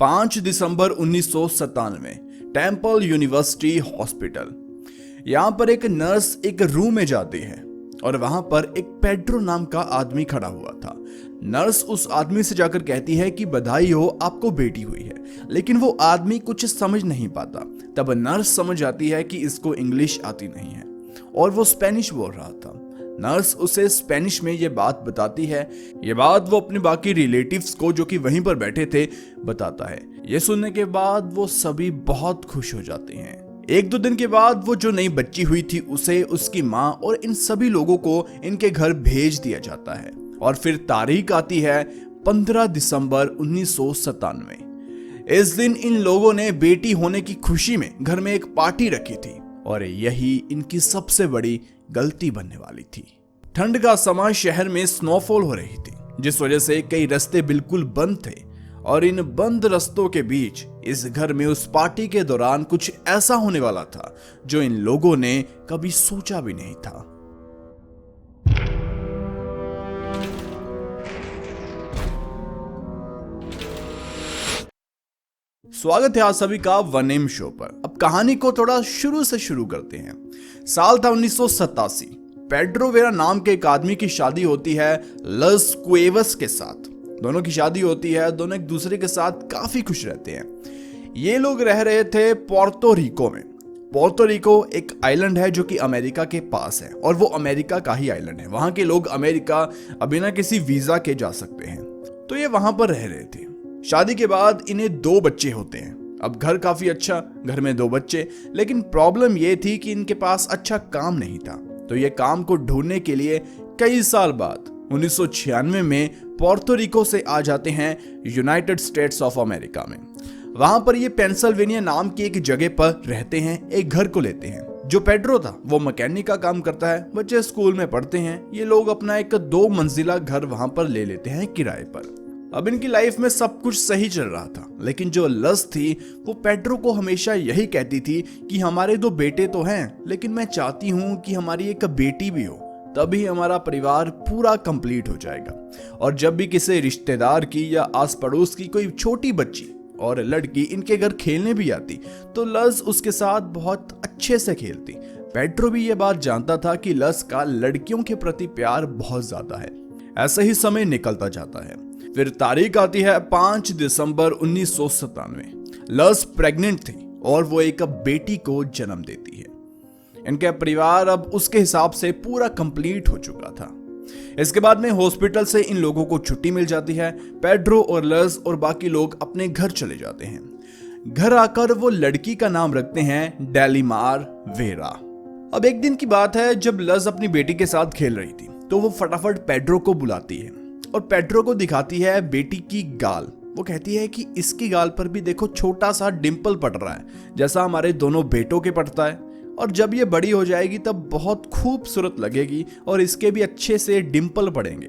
5 दिसंबर 1997 temple university hospital. यहाँ पर एक नर्स एक रूम में जाती है और वहां पर एक पेड्रो नाम का आदमी खड़ा हुआ था। नर्स उस आदमी से जाकर कहती है कि बधाई हो, आपको बेटी हुई है। लेकिन वो आदमी कुछ समझ नहीं पाता। तब नर्स समझ आती है कि इसको इंग्लिश आती नहीं है और वो स्पेनिश बोल रहा था। नर्स उसे स्पेनिश में ये बात बताती है। ये बात वो अपने बाकी रिलेटिव्स को, जो कि वहीं पर बैठे थे, बताता है। ये सुनने के बाद वो सभी बहुत खुश हो जाते हैं। एक दो दिन के बाद वो जो नई बच्ची हुई थी उसे, उसकी माँ और इन सभी लोगों को इनके घर भेज दिया जाता है। और फिर तारीख आती है 15 दिसंबर 1997। इस दिन इन लोगों ने बेटी होने की खुशी में घर में एक पार्टी रखी थी और यही इनकी सबसे बड़ी गलती बनने वाली थी। ठंड का समय, शहर में स्नोफॉल हो रही थी, जिस वजह से कई रास्ते बिल्कुल बंद थे। और इन बंद रास्तों के बीच इस घर में उस पार्टी के दौरान कुछ ऐसा होने वाला था जो इन लोगों ने कभी सोचा भी नहीं था। स्वागत है आप सभी का वन एम शो पर। अब कहानी को थोड़ा शुरू से शुरू करते हैं। साल था 1987। पेड्रो वेरा नाम के एक आदमी की शादी होती है लस क्वेवस के साथ। दोनों की शादी होती है, दोनों एक दूसरे के साथ काफी खुश रहते हैं। ये लोग रह रहे थे पोर्तो रिको में। पोर्तो रिको एक आइलैंड है जो कि अमेरिका के पास है और वो अमेरिका का ही आइलैंड है। वहां के लोग अमेरिका बिना किसी वीजा के जा सकते हैं, तो ये वहां पर रह रहे थे। शादी के बाद इन्हें 2 बच्चे होते हैं। अब घर काफी अच्छा, घर में 2 बच्चे, लेकिन प्रॉब्लम ये थी कि इनके पास अच्छा काम नहीं था। तो ये काम को ढूंढने के लिए कई साल बाद 1996 में पोर्तो रिको से आ जाते हैं यूनाइटेड स्टेट्स ऑफ अमेरिका में। वहां पर ये पेंसिल्वेनिया नाम की एक जगह पर रहते हैं, एक घर को लेते हैं। जो पेड्रो था वो मैकेनिक का काम करता है, बच्चे स्कूल में पढ़ते हैं। ये लोग अपना एक 2 मंजिला घर वहां पर ले लेते हैं किराए पर। अब इनकी लाइफ में सब कुछ सही चल रहा था, लेकिन जो लस थी वो पेड्रो को हमेशा यही कहती थी कि हमारे 2 बेटे तो हैं, लेकिन मैं चाहती हूँ कि हमारी एक बेटी भी हो, तभी हमारा परिवार पूरा कंप्लीट हो जाएगा। और जब भी किसी रिश्तेदार की या आस पड़ोस की कोई छोटी बच्ची और लड़की इनके घर खेलने भी आती तो लस उसके साथ बहुत अच्छे से खेलती। पेड्रो भी ये बात जानता था कि लस का लड़कियों के प्रति प्यार बहुत ज्यादा है। ऐसे ही समय निकलता जाता है। फिर तारीख आती है 5 दिसंबर 1997। लस प्रेग्नेंट थी और वो एक बेटी को जन्म देती है। इनका परिवार अब उसके हिसाब से पूरा कंप्लीट हो चुका था। इसके बाद में हॉस्पिटल से इन लोगों को छुट्टी मिल जाती है। पेड्रो और लस और बाकी लोग अपने घर चले जाते हैं। घर आकर वो लड़की का नाम रखते हैं डेलिमार वेरा। अब एक दिन की बात है, जब लस अपनी बेटी के साथ खेल रही थी तो वो फटाफट पेड्रो को बुलाती है और पेड्रो को दिखाती है बेटी की गाल। वो कहती है कि इसकी गाल पर भी देखो, छोटा सा डिंपल पड़ रहा है, जैसा हमारे दोनों बेटों के पड़ता है। और जब ये बड़ी हो जाएगी तब बहुत खूबसूरत लगेगी और इसके भी अच्छे से डिंपल पड़ेंगे।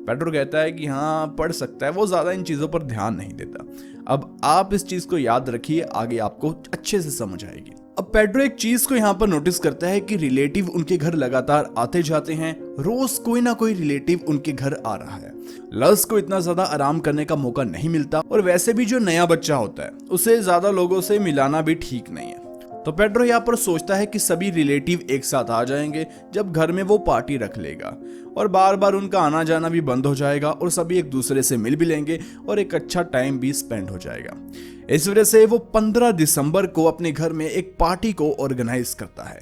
पेड्रो कहता है कि हाँ, पढ़ सकता है। वो ज्यादा इन चीजों पर ध्यान नहीं देता। अब आप इस चीज को याद रखिए, आगे आपको अच्छे से समझ आएगी। अब पेड्रो एक चीज को यहाँ पर नोटिस करता है कि रिलेटिव उनके घर लगातार आते जाते हैं। रोज कोई ना कोई रिलेटिव उनके घर आ रहा है। लस को इतना ज्यादा आराम करने का मौका नहीं मिलता और वैसे भी जो नया बच्चा होता है उसे ज्यादा लोगों से मिलाना भी ठीक नहीं है। तो पेड्रो यहाँ पर सोचता है कि सभी रिलेटिव एक साथ आ जाएंगे जब घर में वो पार्टी रख लेगा और बार बार उनका आना जाना भी बंद हो जाएगा और सभी एक दूसरे से मिल भी लेंगे और एक अच्छा टाइम भी स्पेंड हो जाएगा। इस वजह से वो 15 दिसंबर को अपने घर में एक पार्टी को ऑर्गेनाइज करता है।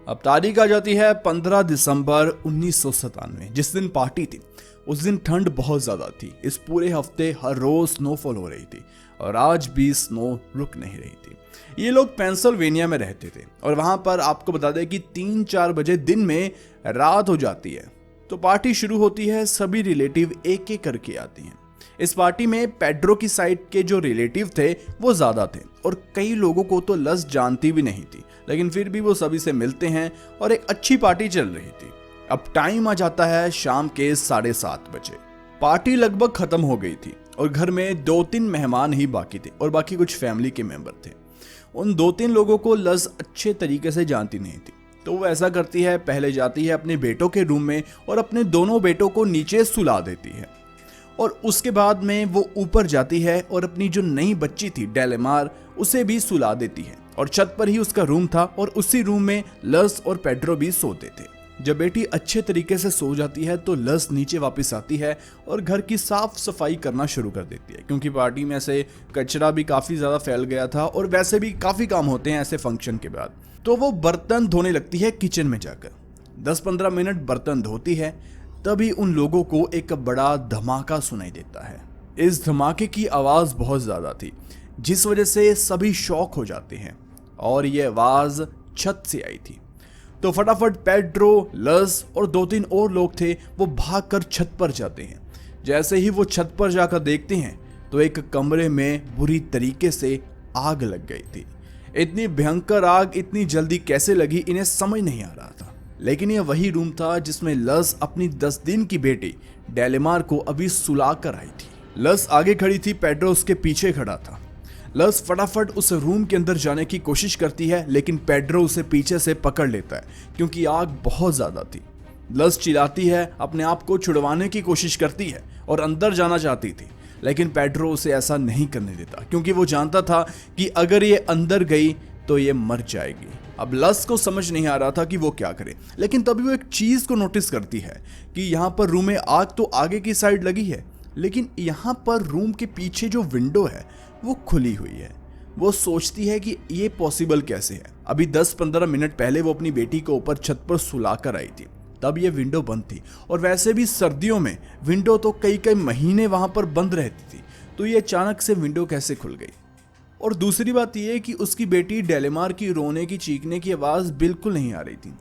अब तारीख आ जाती है 15 दिसंबर 1997, जिस दिन पार्टी थी। उस दिन ठंड बहुत ज्यादा थी। इस पूरे हफ्ते हर रोज स्नोफॉल हो रही थी और आज भी स्नो रुक नहीं रही थी। ये लोग पेंसिल्वेनिया में रहते थे और वहां पर आपको बता दें कि 3-4 बजे दिन में रात हो जाती है। तो पार्टी शुरू होती है। सभी रिलेटिव एक एक करके आती हैं। इस पार्टी में पेड्रो की साइड के जो रिलेटिव थे वो ज्यादा थे और कई लोगों को तो लस जानती भी नहीं थी, लेकिन फिर भी वो सभी से मिलते हैं और एक अच्छी पार्टी चल रही थी। अब टाइम आ जाता है शाम के 7:30 बजे। पार्टी लगभग खत्म हो गई थी और घर में 2-3 मेहमान ही बाकी थे और बाकी कुछ फैमिली के मेंबर थे। उन 2-3 लोगों को लस अच्छे तरीके से जानती नहीं थी, तो वो ऐसा करती है, पहले जाती है अपने बेटों के रूम में और अपने दोनों बेटों को नीचे सुला देती है। और उसके बाद में वो ऊपर जाती है और अपनी जो नई बच्ची थी डेलेमार उसे भी सुला देती है और छत पर ही उसका रूम था और उसी रूम में लस और पेड्रो भी सोते थे। जब बेटी अच्छे तरीके से सो जाती है तो लस नीचे वापस आती है और घर की साफ सफाई करना शुरू कर देती है, क्योंकि पार्टी में से कचरा भी काफ़ी ज़्यादा फैल गया था और वैसे भी काफ़ी काम होते हैं ऐसे फंक्शन के बाद। तो वो बर्तन धोने लगती है किचन में जाकर। 10-15 मिनट बर्तन धोती है, तभी उन लोगों को एक बड़ा धमाका सुनाई देता है। इस धमाके की आवाज़ बहुत ज़्यादा थी, जिस वजह से सभी शॉक हो जाते हैं और ये आवाज़ छत से आई थी। तो फटाफट पेड्रो, लस और 2-3 और लोग थे, वो भागकर छत पर जाते हैं। जैसे ही वो छत पर जाकर देखते हैं तो एक कमरे में बुरी तरीके से आग लग गई थी। इतनी भयंकर आग इतनी जल्दी कैसे लगी इन्हें समझ नहीं आ रहा था, लेकिन यह वही रूम था जिसमें लस अपनी 10 दिन की बेटी डेलेमार को अभी सुला कर आई थी। लस आगे खड़ी थी, पेड्रो उसके पीछे खड़ा था। लस फटाफट उस रूम के अंदर जाने की कोशिश करती है, लेकिन पेड्रो उसे पीछे से पकड़ लेता है क्योंकि आग बहुत ज्यादा थी। लस चिल्लाती है, अपने आप को छुड़वाने की कोशिश करती है और अंदर जाना चाहती थी, लेकिन पेड्रो उसे ऐसा नहीं करने देता क्योंकि वो जानता था कि अगर ये अंदर गई तो ये मर जाएगी। अब लस को समझ नहीं आ रहा था कि वो क्या करे, लेकिन तभी वो एक चीज को नोटिस करती है कि यहाँ पर रूम में आग तो आगे की साइड लगी है, लेकिन यहाँ पर रूम के पीछे जो विंडो है वो खुली हुई है। वो सोचती है कि ये पॉसिबल कैसे है। अभी 10-15 मिनट पहले वो अपनी बेटी को ऊपर छत पर सुलाकर आई थी, तब ये विंडो बंद थी और वैसे भी सर्दियों में विंडो तो कई महीने वहां पर बंद रहती थी, तो ये अचानक से विंडो कैसे खुल गई। और दूसरी बात यह कि उसकी बेटी डेलेमार की रोने की चीखने की आवाज़ बिल्कुल नहीं आ रही थी।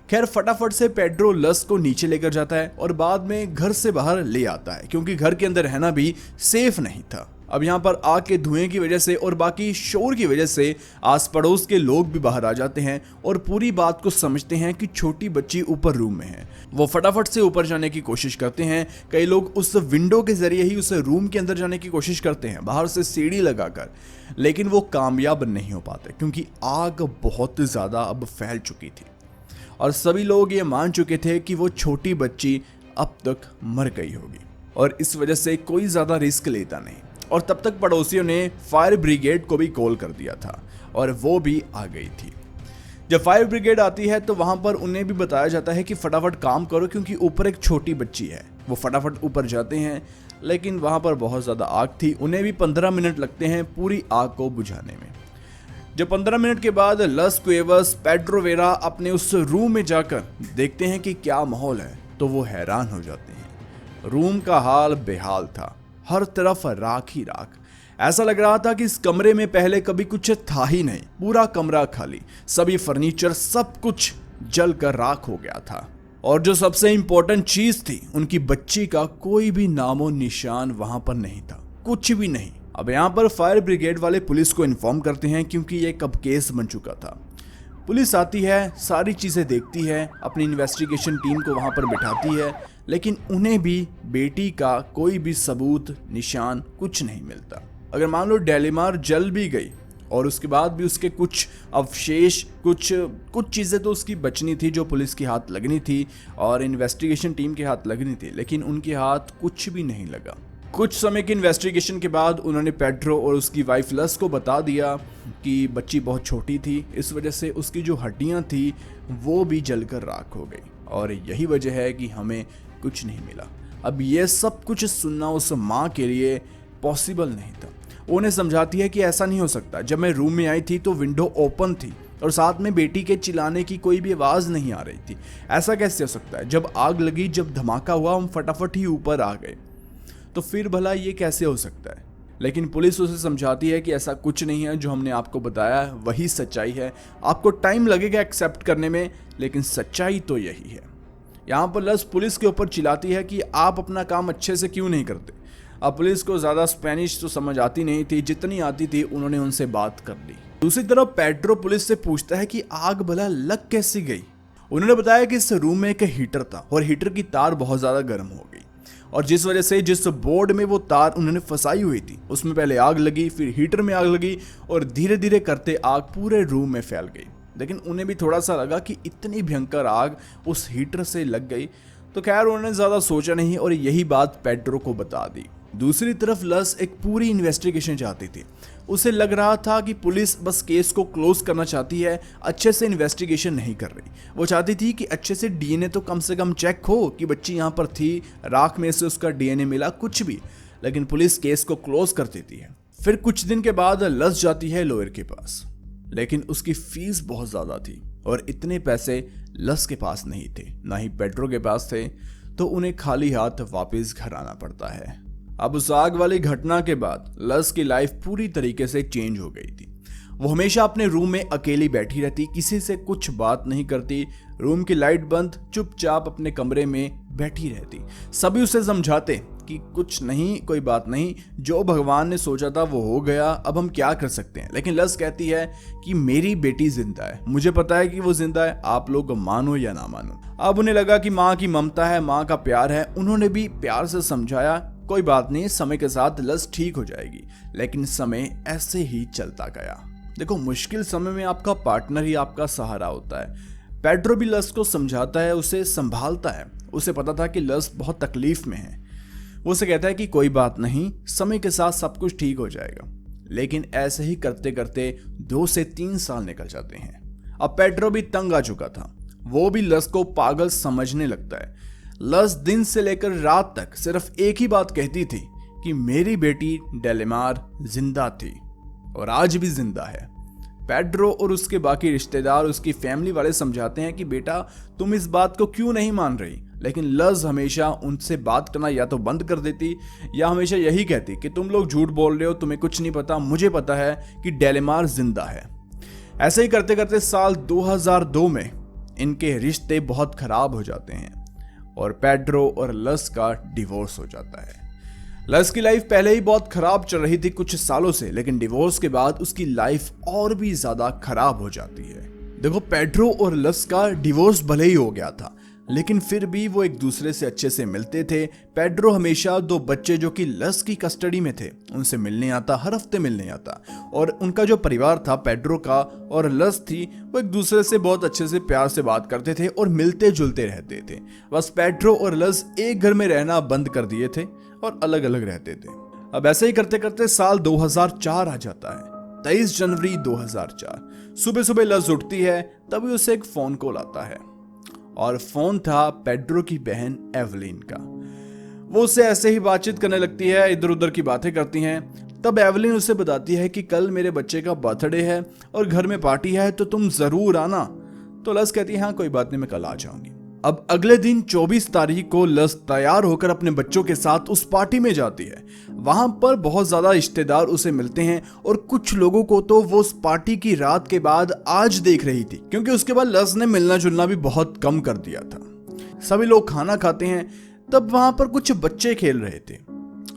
खैर फटाफट से पेड्रो लस को नीचे लेकर जाता है और बाद में घर से बाहर ले आता है, क्योंकि घर के अंदर रहना भी सेफ नहीं था। अब यहाँ पर आग के धुएं की वजह से और बाकी शोर की वजह से आस पड़ोस के लोग भी बाहर आ जाते हैं और पूरी बात को समझते हैं कि छोटी बच्ची ऊपर रूम में है। वो फटाफट से ऊपर जाने की कोशिश करते हैं। कई लोग उस विंडो के जरिए ही उस रूम के अंदर जाने की कोशिश करते हैं, बाहर से सीढ़ी लगाकर, लेकिन वो कामयाब नहीं हो पाते क्योंकि आग बहुत ज़्यादा अब फैल चुकी थी और सभी लोग ये मान चुके थे कि वो छोटी बच्ची अब तक मर गई होगी और इस वजह से कोई ज़्यादा रिस्क लेता नहीं। और तब तक पड़ोसियों ने फायर ब्रिगेड को भी कॉल कर दिया था और वो भी आ गई थी। जब फायर ब्रिगेड आती है तो वहां पर उन्हें भी बताया जाता है कि फटाफट काम करो क्योंकि ऊपर एक छोटी बच्ची है। वो फटाफट ऊपर जाते हैं, लेकिन वहां पर बहुत ज़्यादा आग थी। उन्हें भी 15 मिनट लगते हैं पूरी आग को बुझाने में। जब 15 मिनट के बाद लस क्वेवस, पेड्रो वेरा अपने उस रूम में जाकर देखते हैं कि क्या माहौल है, तो वो हैरान हो जाते हैं। रूम का हाल बेहाल था, हर तरफ राख ही राख। ऐसा लग रहा था कि इस कमरे में पहले कभी कुछ था ही नहीं, पूरा कमरा खाली, सभी फर्नीचर सब कुछ जल कर राख हो गया था। और जो सबसे इंपॉर्टेंट चीज थी, उनकी बच्ची का कोई भी नामो निशान वहां पर नहीं था, कुछ भी नहीं। अब यहाँ पर फायर ब्रिगेड वाले पुलिस को इन्फॉर्म करते हैं क्योंकि ये कब केस बन चुका था। पुलिस आती है, सारी चीज़ें देखती है, अपनी इन्वेस्टिगेशन टीम को वहाँ पर बिठाती है, लेकिन उन्हें भी बेटी का कोई भी सबूत, निशान कुछ नहीं मिलता। अगर मान लो डेलेमार जल भी गई और उसके बाद भी उसके कुछ अवशेष, कुछ चीज़ें तो उसकी बचनी थी जो पुलिस के हाथ लगनी थी और इन्वेस्टिगेशन टीम के हाथ लगनी थी, लेकिन उनके हाथ कुछ भी नहीं लगा। कुछ समय की इन्वेस्टिगेशन के बाद उन्होंने पेड्रो और उसकी वाइफ लस को बता दिया कि बच्ची बहुत छोटी थी, इस वजह से उसकी जो हड्डियां थी वो भी जलकर राख हो गई और यही वजह है कि हमें कुछ नहीं मिला। अब ये सब कुछ सुनना उस माँ के लिए पॉसिबल नहीं था। उन्हें समझाती है कि ऐसा नहीं हो सकता, जब मैं रूम में आई थी तो विंडो ओपन थी और साथ में बेटी के चिल्लाने की कोई भी आवाज़ नहीं आ रही थी। ऐसा कैसे हो सकता है? जब आग लगी, जब धमाका हुआ, हम फटाफट ही ऊपर आ गए, तो फिर भला ये कैसे हो सकता है? लेकिन पुलिस उसे समझाती है कि ऐसा कुछ नहीं है, जो हमने आपको बताया वही सच्चाई है। आपको टाइम लगेगा एक्सेप्ट करने में, लेकिन सच्चाई तो यही है। यहाँ पर लस पुलिस के ऊपर चिल्लाती है कि आप अपना काम अच्छे से क्यों नहीं करते। अब पुलिस को ज़्यादा स्पेनिश तो समझ आती नहीं थी, जितनी आती थी उन्होंने उनसे बात कर ली। दूसरी तरफ पेड्रो पुलिस से पूछता है कि आग भला लग कैसे गई। उन्होंने बताया कि इस रूम में एक हीटर था और हीटर की तार बहुत ज़्यादा गर्म हो गई और जिस वजह से जिस बोर्ड में वो तार उन्होंने फंसाई हुई थी उसमें पहले आग लगी, फिर हीटर में आग लगी और धीरे धीरे करते आग पूरे रूम में फैल गई। लेकिन उन्हें भी थोड़ा सा लगा कि इतनी भयंकर आग उस हीटर से लग गई तो खैर उन्होंने ज्यादा सोचा नहीं और यही बात पेड्रो को बता दी। दूसरी तरफ लस एक पूरी इन्वेस्टिगेशन चाहती थी। उसे लग रहा था कि पुलिस बस केस को क्लोज करना चाहती है, अच्छे से इन्वेस्टिगेशन नहीं कर रही। वो चाहती थी कि अच्छे से डीएनए तो कम से कम चेक हो कि बच्ची यहाँ पर थी, राख में से उसका डीएनए मिला, कुछ भी। लेकिन पुलिस केस को क्लोज कर देती है। फिर कुछ दिन के बाद लस जाती है लॉयर के पास, लेकिन उसकी फीस बहुत ज्यादा थी और इतने पैसे लस के पास नहीं थे, ना ही पेड्रो के पास थे, तो उन्हें खाली हाथ वापस घर आना पड़ता है। अब उस आग वाली घटना के बाद लस की लाइफ पूरी तरीके से चेंज हो गई थी। वो हमेशा अपने रूम में अकेली बैठी रहती, किसी से कुछ बात नहीं करती, रूम की लाइट बंद, चुपचाप अपने कमरे में बैठी रहती। सभी उसे समझाते कि कुछ नहीं, कोई बात नहीं, जो भगवान ने सोचा था वो हो गया, अब हम क्या कर सकते हैं। लेकिन लस कहती है कि मेरी बेटी जिंदा है, मुझे पता है कि वो जिंदा है, आप लोग मानो या ना मानो। अब उन्हें लगा कि माँ की ममता है, माँ का प्यार है। उन्होंने भी प्यार से समझाया, कोई बात नहीं, समय के साथ लस ठीक हो जाएगी। लेकिन समय ऐसे ही चलता गया। देखो, मुश्किल समय में आपका पार्टनर ही आपका सहारा होता है। पेड्रो भी लस को समझाता है, उसे संभालता है। उसे पता था कि लस बहुत तकलीफ में है। वो उसे कहता है कि कोई बात नहीं, समय के साथ सब कुछ ठीक हो जाएगा। लेकिन ऐसे ही करते करते 2 से 3 साल निकल जाते हैं। अब पेड्रो भी तंग आ चुका था। वो भी लस को पागल समझने लगता है। लस दिन से लेकर रात तक सिर्फ एक ही बात कहती थी कि मेरी बेटी डेलेमार जिंदा थी और आज भी जिंदा है। पेड्रो और उसके बाकी रिश्तेदार, उसकी फैमिली वाले समझाते हैं कि बेटा तुम इस बात को क्यों नहीं मान रही। लेकिन लस हमेशा उनसे बात करना या तो बंद कर देती या हमेशा यही कहती कि तुम लोग झूठ बोल रहे हो, तुम्हें कुछ नहीं पता, मुझे पता है कि डेलेमार जिंदा है। ऐसे ही करते करते साल 2002 में इनके रिश्ते बहुत खराब हो जाते हैं और पेड्रो और लस का डिवोर्स हो जाता है। लस की लाइफ पहले ही बहुत खराब चल रही थी कुछ सालों से, लेकिन डिवोर्स के बाद उसकी लाइफ और भी ज्यादा खराब हो जाती है। देखो, पेड्रो और लस का डिवोर्स भले ही हो गया था, लेकिन फिर भी वो एक दूसरे से अच्छे से मिलते थे। पेड्रो हमेशा 2 बच्चे जो कि लस की कस्टडी में थे उनसे मिलने आता, हर हफ्ते मिलने आता। और उनका जो परिवार था, पेड्रो का और लस थी, वो एक दूसरे से बहुत अच्छे से प्यार से बात करते थे और मिलते जुलते रहते थे। बस पेड्रो और लस एक घर में रहना बंद कर दिए थे और अलग अलग रहते थे। अब ऐसे ही करते करते साल 2004 आ जाता है। 23 जनवरी 2004 सुबह सुबह लस उठती है, तभी उसे एक फोन कॉल आता है और फोन था पेड्रो की बहन एवलिन का। वो उससे ऐसे ही बातचीत करने लगती है, इधर उधर की बातें करती हैं। तब एवलिन उसे बताती है कि कल मेरे बच्चे का बर्थडे है और घर में पार्टी है, तो तुम जरूर आना। तो लस कहती है हाँ कोई बात नहीं, मैं कल आ जाऊंगी। अब अगले दिन 24 तारीख को लस तैयार होकर अपने बच्चों के साथ उस पार्टी में जाती है। वहां पर बहुत ज्यादा रिश्तेदार उसे मिलते हैं और कुछ लोगों को तो वो उस पार्टी की रात के बाद आज देख रही थी, क्योंकि उसके बाद लस ने मिलना जुलना भी बहुत कम कर दिया था। सभी लोग खाना खाते हैं, तब वहां पर कुछ बच्चे खेल रहे थे।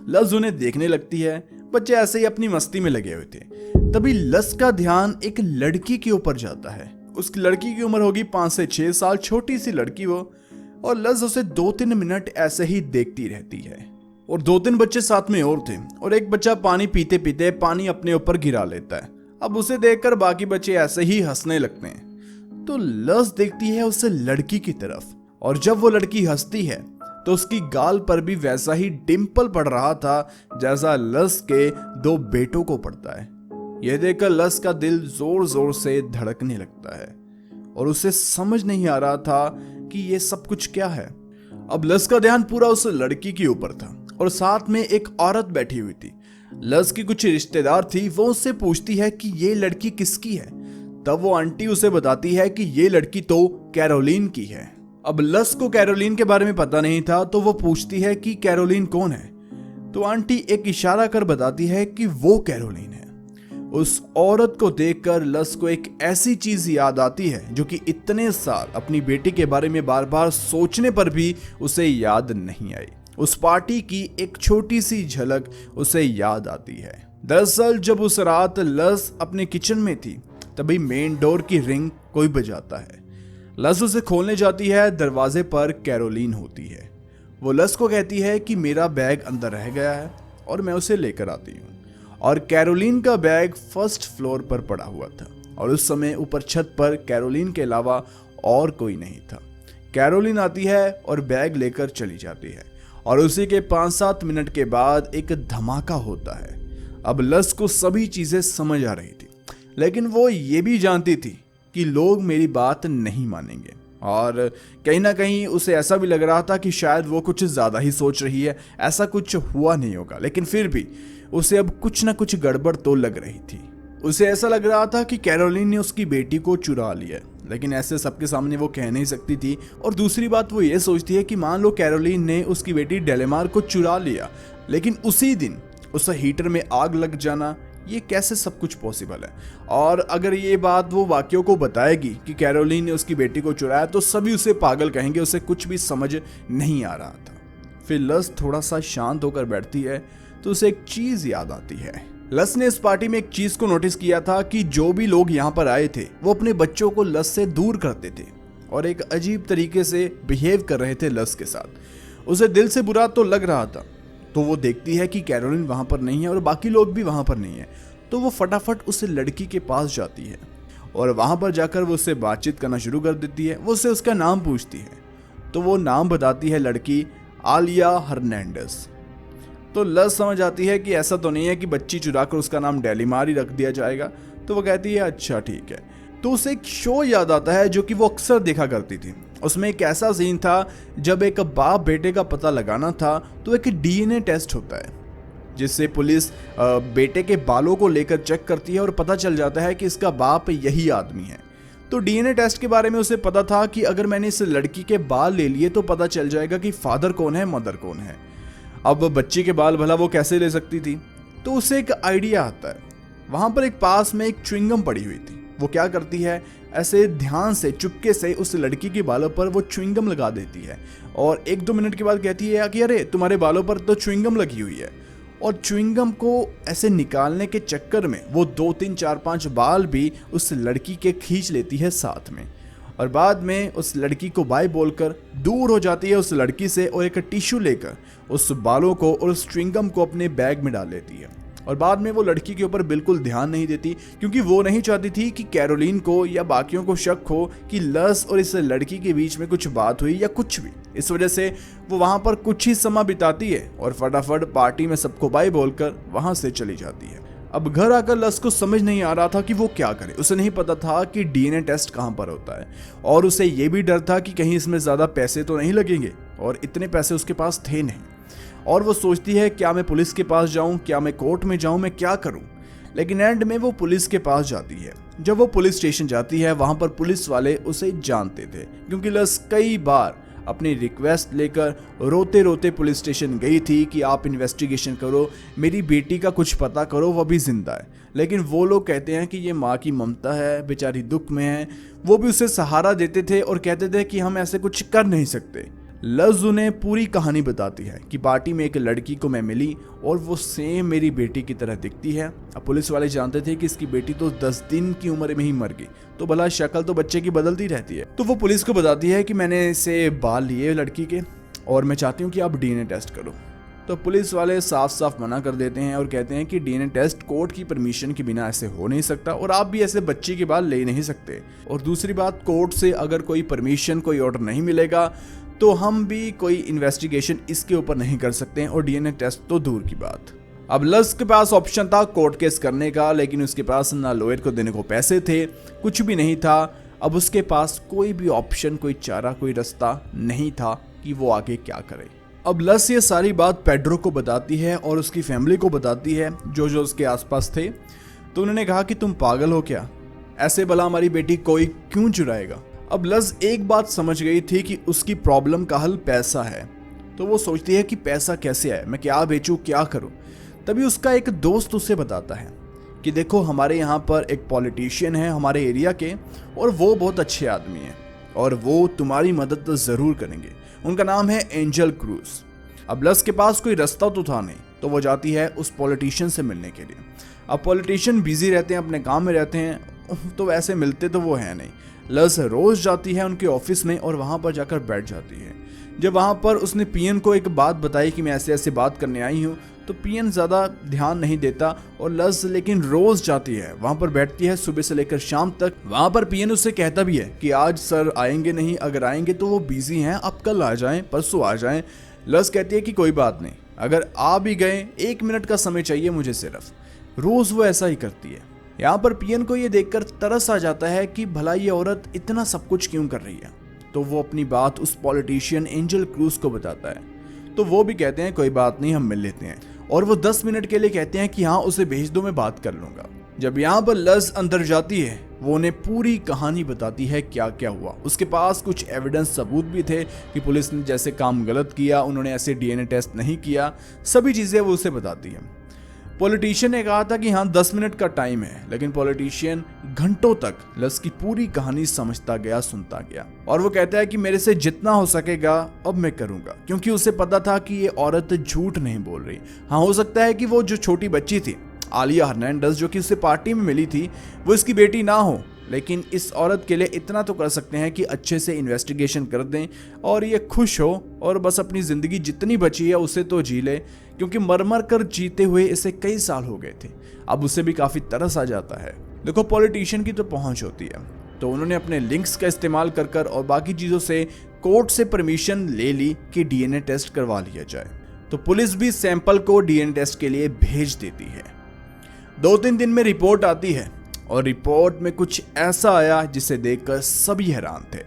लस उन्हें देखने लगती है। बच्चे ऐसे ही अपनी मस्ती में लगे हुए थे। तभी लस का ध्यान एक लड़की के ऊपर जाता है। उस लड़की की उम्र होगी 5 से 6 साल, छोटी सी लड़की वो। और लस उसे 2-3 मिनट ऐसे ही देखती रहती है। और 2-3 बच्चे साथ में और थे और एक बच्चा पानी पीते पीते पानी अपने ऊपर गिरा लेता है। अब उसे देखकर बाकी बच्चे ऐसे ही हंसने लगते हैं। तो लस देखती है उस लड़की की तरफ, और जब वो लड़की हंसती है तो उसकी गाल पर भी वैसा ही डिंपल पड़ रहा था जैसा लस के 2 बेटों को पड़ता है। यह देखकर लस का दिल जोर जोर से धड़कने लगता है और उसे समझ नहीं आ रहा था कि यह सब कुछ क्या है। अब लस का ध्यान पूरा उस लड़की के ऊपर था और साथ में एक औरत बैठी हुई थी। लस की कुछ रिश्तेदार थी, वो उससे पूछती है कि ये लड़की किसकी है। तब वो आंटी उसे बताती है कि ये लड़की तो कैरोलिन की है। अब लस को कैरोलिन के बारे में पता नहीं था, तो वो पूछती है कि कैरोलिन कौन है। तो आंटी एक इशारा कर बताती है कि वो कैरोलिन है। उस औरत को देखकर लस को एक ऐसी चीज याद आती है जो कि इतने साल अपनी बेटी के बारे में बार बार सोचने पर भी उसे याद नहीं आई। उस पार्टी की एक छोटी सी झलक उसे याद आती है। दरअसल जब उस रात लस अपने किचन में थी, तभी मेन डोर की रिंग कोई बजाता है। लस उसे खोलने जाती है। दरवाजे पर कैरोलिन होती है। वो लस को कहती है कि मेरा बैग अंदर रह गया है और मैं उसे लेकर आती हूँ। और कैरोलिन का बैग 1st फ्लोर पर पड़ा हुआ था और उस समय ऊपर छत पर कैरोलिन के अलावा और कोई नहीं था। कैरोलिन आती है और बैग लेकर चली जाती है और उसी के 5-7 मिनट के बाद एक धमाका होता है। अब लस को सभी चीजें समझ आ रही थी, लेकिन वो ये भी जानती थी कि लोग मेरी बात नहीं मानेंगे और कहीं ना कहीं उसे ऐसा भी लग रहा था कि शायद वो कुछ ज़्यादा ही सोच रही है, ऐसा कुछ हुआ नहीं होगा। लेकिन फिर भी उसे अब कुछ ना कुछ गड़बड़ तो लग रही थी। उसे ऐसा लग रहा था कि कैरोलिन ने उसकी बेटी को चुरा लिया, लेकिन ऐसे सबके सामने वो कह नहीं सकती थी। और दूसरी बात वो ये सोचती है कि मान लो कैरोलिन ने उसकी बेटी डेलेमार को चुरा लिया, लेकिन उसी दिन उसे हीटर में आग लग जाना, ये कैसे सब कुछ पॉसिबल है। और अगर ये बात वो वाकियों को बताएगी कि कैरोलिन ने उसकी बेटी को चुराया तो सभी उसे पागल कहेंगे, उसे कुछ भी समझ नहीं आ रहा था। फिर लस थोड़ा सा शांत होकर बैठती है तो उसे एक चीज याद आती है। लस ने इस पार्टी में एक चीज को नोटिस किया था कि जो भी लोग यहाँ पर आए थे वो अपने बच्चों को लस से दूर करते थे और एक अजीब तरीके से बिहेव कर रहे थे लस के साथ। उसे दिल से बुरा तो लग रहा था, तो वो देखती है कि कैरोलिन वहां पर नहीं है और बाकी लोग भी वहां पर नहीं है, तो वो फटाफट उस लड़की के पास जाती है और वहां पर जाकर वो उससे बातचीत करना शुरू कर देती है। वो उससे उसका नाम पूछती है तो वो नाम बताती है लड़की आलिया हर्नांडेज। तो लस समझ आती है कि ऐसा तो नहीं है कि बच्ची चुरा कर उसका नाम डेलीमार ही रख दिया जाएगा। तो वो कहती है अच्छा ठीक है। तो उसे एक शो याद आता है जो कि वो अक्सर देखा करती थी। उसमें एक ऐसा सीन था जब एक बाप बेटे का पता लगाना था तो एक डीएनए टेस्ट होता है जिससे पुलिस बेटे के बालों को लेकर चेक करती है और पता चल जाता है कि इसका बाप यही आदमी है। तो डीएनए टेस्ट के बारे में उसे पता था कि अगर मैंने इस लड़की के बाल ले लिए तो पता चल जाएगा कि फादर कौन है मदर कौन है। अब बच्ची के बाल भला वो कैसे ले सकती थी, तो उसे एक आइडिया आता है। वहां पर एक पास में एक च्युइंगम पड़ी हुई थी। वो क्या करती है, ऐसे ध्यान से चुपके से उस लड़की के बालों पर वो च्युइंगम लगा देती है और 1-2 मिनट के बाद कहती है कि अरे तुम्हारे बालों पर तो च्युइंगम लगी हुई है। और च्युइंगम को ऐसे निकालने के चक्कर में वो 2-3-4-5 बाल भी उस लड़की के खींच लेती है साथ में और बाद में उस लड़की को बाय बोलकर दूर हो जाती है उस लड़की से और एक टिश्यू लेकर उस बालों को और उस च्युइंगम को अपने बैग में डाल लेती है। और बाद में वो लड़की के ऊपर बिल्कुल ध्यान नहीं देती क्योंकि वो नहीं चाहती थी कि कैरोलिन को या बाकियों को शक हो कि लस और इस लड़की के बीच में कुछ बात हुई या कुछ भी। इस वजह से वो वहां पर कुछ ही समय बिताती है और फटाफट पार्टी में सबको बाय बोलकर वहां से चली जाती है। अब घर आकर लस को समझ नहीं आ रहा था कि वो क्या करे। उसे नहीं पता था कि डीएनए टेस्ट कहां पर होता है और उसे ये भी डर था कि कहीं इसमें ज्यादा पैसे तो नहीं लगेंगे और इतने पैसे उसके पास थे नहीं। और वो सोचती है क्या मैं पुलिस के पास जाऊं, क्या मैं कोर्ट में जाऊं, मैं क्या करूं। लेकिन एंड में वो पुलिस के पास जाती है। जब वो पुलिस स्टेशन जाती है वहां पर पुलिस वाले उसे जानते थे क्योंकि लस कई बार अपनी रिक्वेस्ट लेकर रोते रोते पुलिस स्टेशन गई थी कि आप इन्वेस्टिगेशन करो, मेरी बेटी का कुछ पता करो, वो भी जिंदा है। लेकिन वो लोग कहते हैं कि ये माँ की ममता है, बेचारी दुख में है। वो भी उसे सहारा देते थे और कहते थे कि हम ऐसे कुछ कर नहीं सकते। लस उन्हें पूरी कहानी बताती है कि पार्टी में एक लड़की को मैं मिली और वो सेम मेरी बेटी की तरह दिखती है। अब पुलिस वाले जानते थे कि इसकी बेटी तो 10 दिन की उम्र में ही मर गई, तो भला शक्ल तो बच्चे की बदलती रहती है। तो वो पुलिस को बताती है कि मैंने इसे बाल लिए लड़की के और मैं चाहती हूँ कि आप डीएनए टेस्ट करो। तो पुलिस वाले साफ साफ मना कर देते हैं और कहते हैं कि डीएनए टेस्ट कोर्ट की परमिशन के बिना ऐसे हो नहीं सकता और आप भी ऐसे बच्ची के बाल ले नहीं सकते। और दूसरी बात, कोर्ट से अगर कोई परमिशन, कोई ऑर्डर नहीं मिलेगा तो हम भी कोई इन्वेस्टिगेशन इसके ऊपर नहीं कर सकते हैं और डीएनए टेस्ट तो दूर की बात। अब लस के पास ऑप्शन था कोर्ट केस करने का, लेकिन उसके पास ना लॉयर को देने को पैसे थे, कुछ भी नहीं था। अब उसके पास कोई भी ऑप्शन, कोई चारा, कोई रास्ता नहीं था कि वो आगे क्या करे। अब लस ये सारी बात पेड्रो को बताती है और उसकी फैमिली को बताती है जो जो उसके आसपास थे। तो उन्होंने कहा कि तुम पागल हो क्या, ऐसे भला हमारी बेटी कोई क्यों चुराएगा। अब लस एक बात समझ गई थी कि उसकी प्रॉब्लम का हल पैसा है। तो वो सोचती है कि पैसा कैसे आए, मैं क्या बेचूं, क्या करूं। तभी उसका एक दोस्त उसे बताता है कि देखो हमारे यहाँ पर एक पॉलिटिशियन है हमारे एरिया के और वो बहुत अच्छे आदमी हैं और वो तुम्हारी मदद तो ज़रूर करेंगे। उनका नाम है एंजल क्रूज। अब लस के पास कोई रास्ता तो था नहीं, तो वो जाती है उस पॉलिटिशियन से मिलने के लिए। अब पॉलिटिशियन बिजी रहते हैं, अपने काम में रहते हैं, तो वैसे मिलते तो वो है नहीं। लस रोज जाती है उनके ऑफिस में और वहां पर जाकर बैठ जाती है। जब वहां पर उसने पीएन को एक बात बताई कि मैं ऐसे ऐसे बात करने आई हूँ, तो पियन ज़्यादा ध्यान नहीं देता और लस लेकिन रोज़ जाती है, वहाँ पर बैठती है सुबह से लेकर शाम तक। वहाँ पर पियन उससे कहता भी है कि आज सर आएंगे नहीं, अगर आएंगे तो वो बिजी हैं, आप कल आ जाएं, परसों आ जाएं। लस कहती है कि कोई बात नहीं, अगर आ भी गए 1 मिनट का समय चाहिए मुझे सिर्फ। रोज़ वो ऐसा ही करती है। यहाँ पर पियन को ये देखकर तरस आ जाता है कि भला ये औरत इतना सब कुछ क्यों कर रही है। तो वो अपनी बात उस पॉलिटिशियन एंजल क्रूज को बताता है। तो वो भी कहते हैं कोई बात नहीं, हम मिल लेते हैं। और वो 10 मिनट के लिए कहते हैं कि हाँ उसे भेज दो, मैं बात कर लूँगा। जब यहाँ पर लस अंदर जाती है वो उन्हें पूरी कहानी बताती है क्या क्या हुआ। उसके पास कुछ एविडेंस सबूत भी थे कि पुलिस ने जैसे काम गलत किया, उन्होंने ऐसे डीएनए टेस्ट नहीं किया, सभी चीज़ें वो उसे बताती है। पॉलिटिशियन ने कहा था कि हाँ 10 मिनट का टाइम है, लेकिन पॉलिटिशियन घंटों तक लस की पूरी कहानी समझता गया, सुनता गया। और वो कहता है कि मेरे से जितना हो सकेगा अब मैं करूंगा, क्योंकि उसे पता था कि ये औरत झूठ नहीं बोल रही। हाँ हो सकता है कि वो जो छोटी बच्ची थी आलिया हर्नांडेज जो कि उसे पार्टी में मिली थी वो इसकी बेटी ना हो, लेकिन इस औरत के लिए इतना तो कर सकते हैं कि अच्छे से इन्वेस्टिगेशन कर दें और ये खुश हो और बस अपनी ज़िंदगी जितनी बची है उसे तो जी ले, क्योंकि मर कर जीते हुए इसे कई साल हो गए थे। अब उसे भी काफ़ी तरस आ जाता है। देखो पॉलिटिशियन की तो पहुंच होती है, तो उन्होंने अपने लिंक्स का इस्तेमाल कर और बाकी चीज़ों से कोर्ट से परमिशन ले ली कि डीएनए टेस्ट करवा लिया जाए। तो पुलिस भी सैंपल को डीएनए टेस्ट के लिए भेज देती है। 2-3 दिन में रिपोर्ट आती है और रिपोर्ट में कुछ ऐसा आया जिसे देखकर सभी हैरान थे।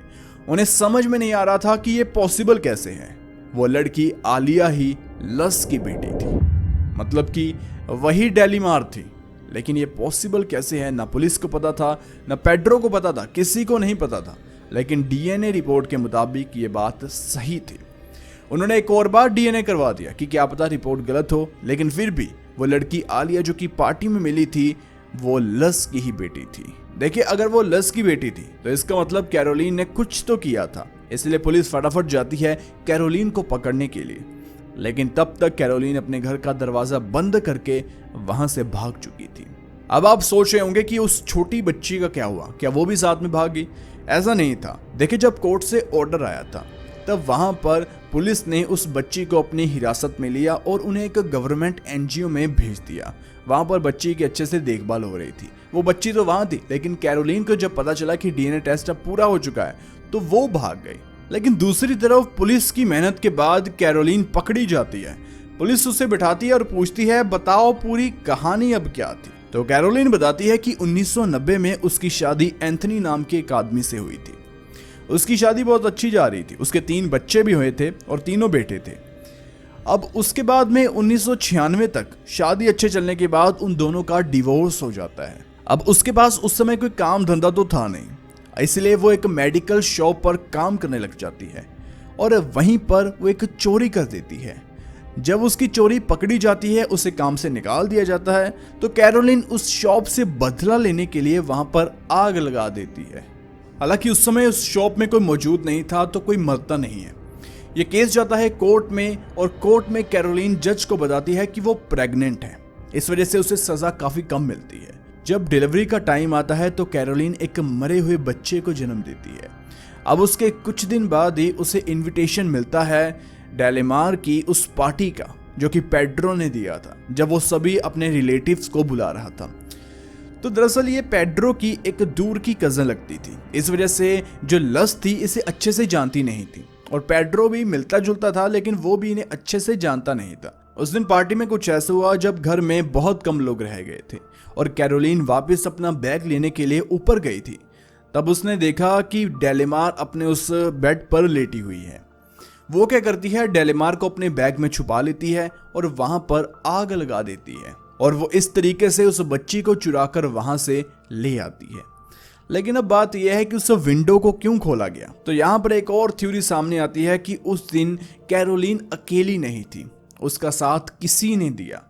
उन्हें समझ में नहीं आ रहा था कि ये पॉसिबल कैसे है। वो लड़की आलिया ही लस की बेटी थी, मतलब कि वही डेलीमार थी। लेकिन ये पॉसिबल कैसे है, ना पुलिस को पता था, ना पेड्रो को पता था, किसी को नहीं पता था। लेकिन डीएनए रिपोर्ट के मुताबिक ये बात सही थी। उन्होंने एक और बार डीएनए करवा दिया कि क्या पता रिपोर्ट गलत हो, लेकिन फिर भी वो लड़की आलिया जो कि पार्टी में मिली थी वो लस की ही बेटी थी। देखिए अगर वो लस की बेटी थी तो इसका मतलब कैरोलीन ने कुछ तो किया था, इसलिए पुलिस फटाफट जाती है कैरोलीन को पकड़ने के लिए। लेकिन तब तक कैरोलीन अपने घर का दरवाजा बंद करके वहां से भाग चुकी थी। अब आप सोच रहे होंगे कि उस छोटी बच्ची का क्या हुआ, क्या वो भी साथ में भागी? ऐसा नहीं था। देखिए जब कोर्ट से ऑर्डर आया था तब वहां पर पुलिस ने उस बच्ची को अपनी हिरासत में लिया और उन्हें एक गवर्नमेंट एनजीओ में भेज दिया। वहां पर बच्ची की अच्छे से देखभाल हो रही थी। वो बच्ची तो वहां थी, लेकिन कैरोलीन को जब पता चला कि डीएनए टेस्ट अब पूरा हो चुका है तो वो भाग गई। लेकिन दूसरी तरफ पुलिस की मेहनत के बाद कैरोलीन पकड़ी जाती है। पुलिस उसे बिठाती है और पूछती है बताओ पूरी कहानी अब क्या थी। तो कैरोलीन बताती है कि 1990 में उसकी शादी एंथनी नाम के एक आदमी से हुई थी। उसकी शादी बहुत अच्छी जा रही थी, उसके 3 बच्चे भी हुए थे और तीनों बेटे थे। अब उसके बाद में 1996 तक शादी अच्छे चलने के बाद उन दोनों का डिवोर्स हो जाता है। अब उसके पास उस समय कोई काम धंधा तो था नहीं, इसलिए वो एक मेडिकल शॉप पर काम करने लग जाती है और वहीं पर वो एक चोरी कर देती है। जब उसकी चोरी पकड़ी जाती है, उसे काम से निकाल दिया जाता है, तो कैरोलीन उस शॉप से बदला लेने के लिए वहां पर आग लगा देती है। हालांकि उस समय उस शॉप में कोई मौजूद नहीं था तो कोई मरता नहीं है। ये केस जाता है कोर्ट में और कोर्ट में कैरोलीन जज को बताती है कि वो प्रेग्नेंट है। इस वजह से उसे सजा काफी कम मिलती है। जब डिलीवरी का टाइम आता है तो कैरोलीन एक मरे हुए बच्चे को जन्म देती है। अब उसके कुछ दिन बाद ही उसे इनविटेशन मिलता है डेलीमार की उस पार्टी का जो कि पेड्रो ने दिया था, जब वो सभी अपने रिलेटिव्स को बुला रहा था। तो दरअसल ये पेड्रो की एक दूर की कजन लगती थी, इस वजह से जो लस थी इसे अच्छे से जानती नहीं थी और पेड्रो भी मिलता जुलता था, लेकिन वो भी इन्हें अच्छे से जानता नहीं था। उस दिन पार्टी में कुछ ऐसा हुआ जब घर में बहुत कम लोग रह गए थे और कैरोलीन वापस अपना बैग लेने के लिए ऊपर गई थी। तब उसने देखा कि डेलीमार अपने उस बेड पर लेटी हुई है। वो क्या करती है, डेलीमार को अपने बैग में छुपा लेती है और वहां पर आग लगा देती है और वो इस तरीके से उस बच्ची को चुराकर वहां से ले आती है। लेकिन अब बात यह है कि उस विंडो को क्यों खोला गया। तो यहाँ पर एक और थ्योरी सामने आती है कि उस दिन कैरोलीन अकेली नहीं थी, उसका साथ किसी ने दिया।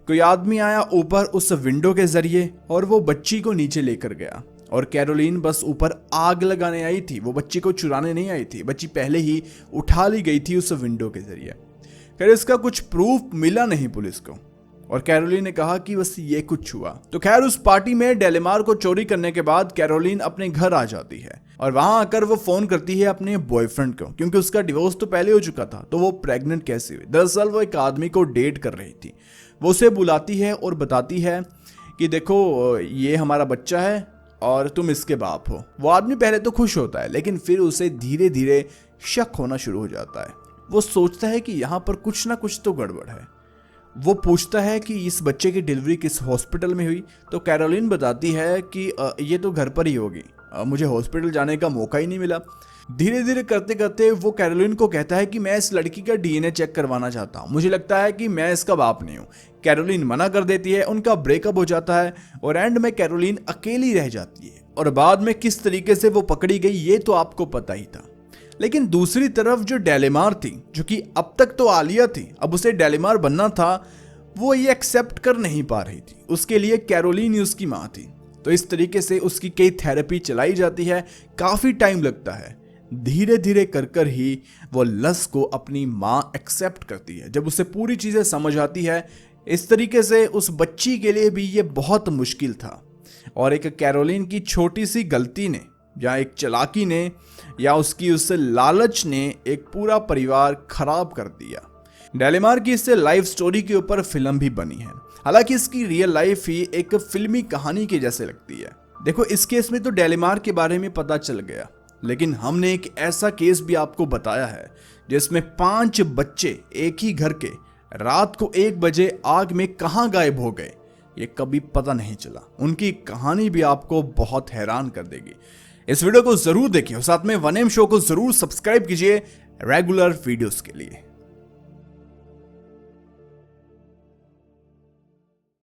कोई आदमी आया ऊपर उस विंडो के जरिए और वो बच्ची को नीचे लेकर गया और कैरोलीन बस ऊपर आग लगाने आई थी, वो बच्ची को चुराने नहीं आई थी। बच्ची पहले ही उठा ली गई थी उस विंडो के जरिए। खैर इसका कुछ प्रूफ मिला नहीं पुलिस को और कैरोलिन ने कहा कि बस ये कुछ हुआ। तो खैर उस पार्टी में डेलेमार को चोरी करने के बाद कैरोलिन अपने घर आ जाती है और वहां आकर वो फोन करती है अपने बॉयफ्रेंड को, क्योंकि उसका डिवोर्स तो पहले हो चुका था, तो वो प्रेग्नेंट कैसे हुई। दरअसल वो एक आदमी को डेट कर रही थी। वो उसे बुलाती है और बताती है कि देखो ये हमारा बच्चा है और तुम इसके बाप हो। वो आदमी पहले तो खुश होता है, लेकिन फिर उसे धीरे धीरे शक होना शुरू हो जाता है। वो सोचता है कि यहाँ पर कुछ ना कुछ तो गड़बड़ है। वो पूछता है कि इस बच्चे की डिलीवरी किस हॉस्पिटल में हुई। तो कैरोलिन बताती है कि ये तो घर पर ही होगी, मुझे हॉस्पिटल जाने का मौका ही नहीं मिला। धीरे धीरे करते करते वो कैरोलिन को कहता है कि मैं इस लड़की का डीएनए चेक करवाना चाहता हूँ, मुझे लगता है कि मैं इसका बाप नहीं हूँ। कैरोलिन मना कर देती है, उनका ब्रेकअप हो जाता है और एंड में कैरोलिन अकेली रह जाती है। और बाद में किस तरीके से वो पकड़ी गई ये तो आपको पता ही था। लेकिन दूसरी तरफ जो डेलेमार थी, जो कि अब तक तो आलिया थी, अब उसे डेलेमार बनना था, वो ये एक्सेप्ट कर नहीं पा रही थी। उसके लिए कैरोलिन ही उसकी माँ थी। तो इस तरीके से उसकी कई थेरेपी चलाई जाती है, काफी टाइम लगता है। धीरे धीरे कर ही वो लस को अपनी माँ एक्सेप्ट करती है। जब उसे पूरी चीजें समझ आती है, इस तरीके से उस बच्ची के लिए भी ये बहुत मुश्किल था। और एक कैरोलिन की छोटी सी गलती ने, या एक चालाकी ने, या उसकी उस लालच ने एक पूरा परिवार खराब कर दिया। डेलेमार की इससे लाइफ स्टोरी के ऊपर फिल्म भी बनी है। हालांकि इसकी रियल लाइफ ही एक फिल्मी कहानी के जैसे लगती है। देखो इस केस में तो डेलेमार के बारे में पता चल गया, लेकिन हमने एक ऐसा केस भी आपको बताया है जिसमें 5 बच्चे एक ही घर के रात को 1 बजे आग में कहां गायब हो गए, ये कभी पता नहीं चला। उनकी कहानी भी आपको बहुत हैरान कर देगी। इस वीडियो को जरूर देखिए और साथ में 1M शो को जरूर सब्सक्राइब कीजिए रेगुलर वीडियोस के लिए।